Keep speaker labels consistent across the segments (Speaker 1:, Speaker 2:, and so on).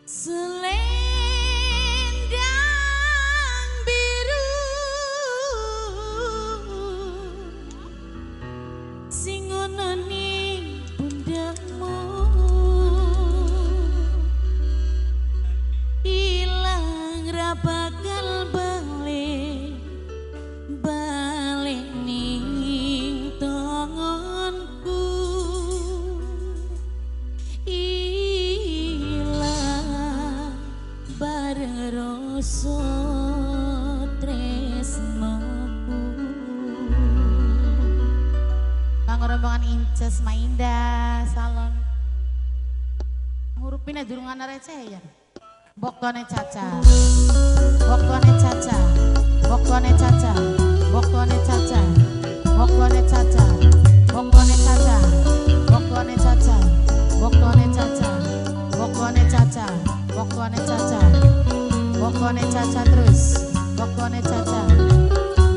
Speaker 1: Selendang biru sing ana ning pundakmu ilang ra bakal balik ning tanganku ilang bareng rasa tresnoku. Kanggo rombongan Inces Mainda salon ngurupin durungan receh ya. Boktone Caca, boktone Caca, boktone Caca, boktone Caca, boktone Caca, boktone Caca, boktone Caca, boktone Caca, boktone Caca, boktone Caca, boktone Caca terus, boktone Caca,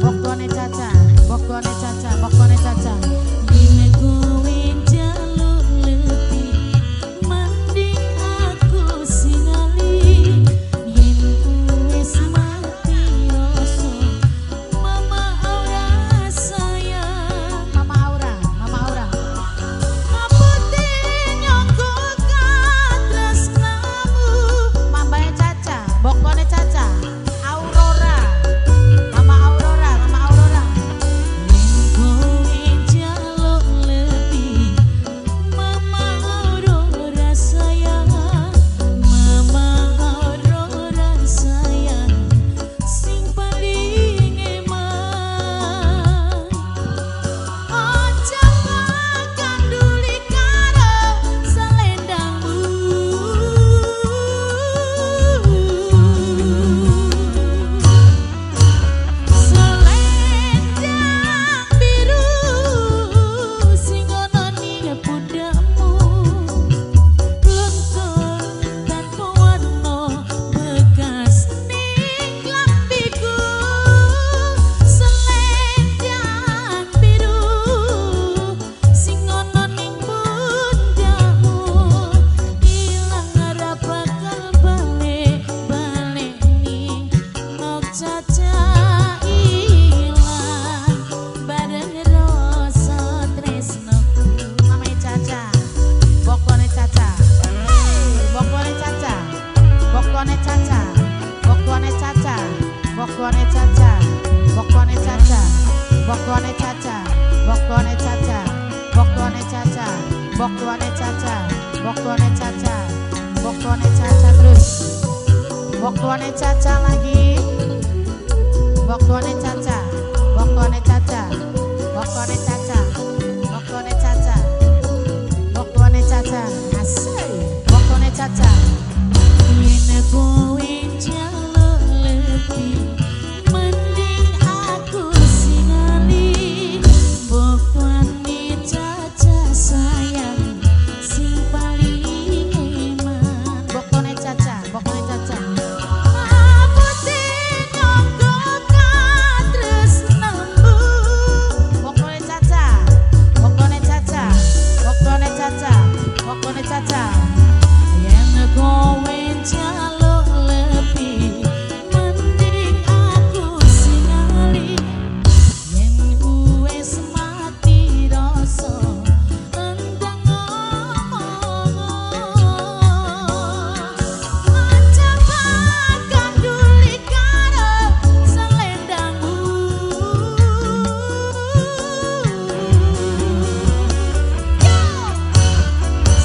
Speaker 1: boktone Caca, boktone Caca, boktone Caca. Dine kowe jaluk lebih mending aku singali yen wis mati rasa mama aura sayang mama aura ngaputi nyongko katresnamu mambae Caca bokone Caca Aurora mama Aurora kowe jaluk lebih mama Aurora sayang mama Aurora sayang sing paling emang aja kanduli karo selendangmu selendang biru sing ana ning pundakmu luntur tanpa warna bekas ning klambiku selendang biru sing ana ning pundakmu ilang ora bakal balik ning nok Caca ilang bareng rasa tresnoku mamae Caca bokone Caca bokone Caca bokone Caca bokone Caca bokone Caca bokone Caca bokone Caca bokone Caca bokone Caca bokone Caca bokone Caca bokone Caca terus bokone Caca lagi bokone Caca bokone Caca bokone Caca bokone Caca bokone Caca asik bokone Caca yen kowe jaluk lebih mending aku singali bokone Caca sayang sing paling eman bokone Caca ngaputi nyongko katresnamu bokone Caca bokone Caca bokone Caca bokone Caca yen kowe jaluk lebih mending aku singali yen wis mati rasa endang aja kanduli karo selendangmu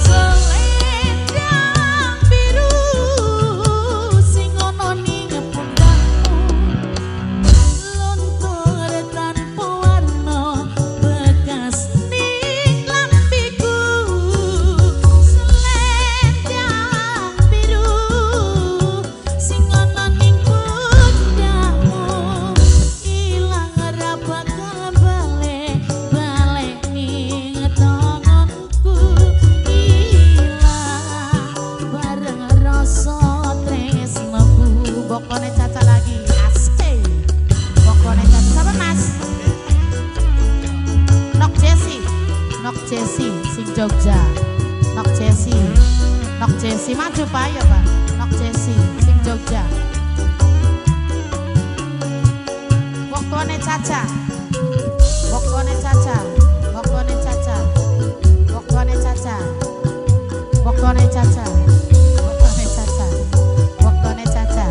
Speaker 1: selendang biru sing ana ning pundakmu luntur tanpa warna bekas ning klambiku selendang biru sing ana ning pundakmu ilang ora bakal balik ning tanganku ilang bareng rasa tresnoku bokone Caca lagi asik bokone Caca sama Mas Nok Jesi sing Jogja Nok Jesi maju Pak ya Pak Nok Jesi sing Jogja. Wokone Caca. Wokone Caca. Wokone Caca. Wokone Caca. Wokone Caca. Wokone Caca. Wokone Caca.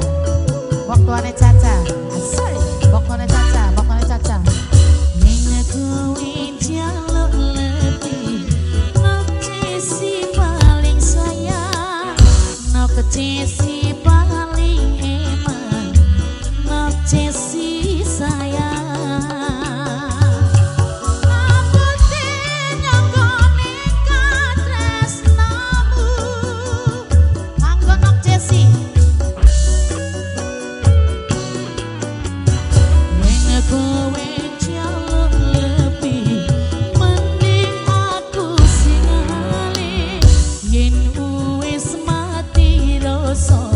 Speaker 1: Wokone Caca. Asal. Wokone Caca. Wokone Caca. Ning kuwi jaluk lebih. Nok Jesi paling sayang. Nok Jesi paling eman. Nok Jesi sayang. So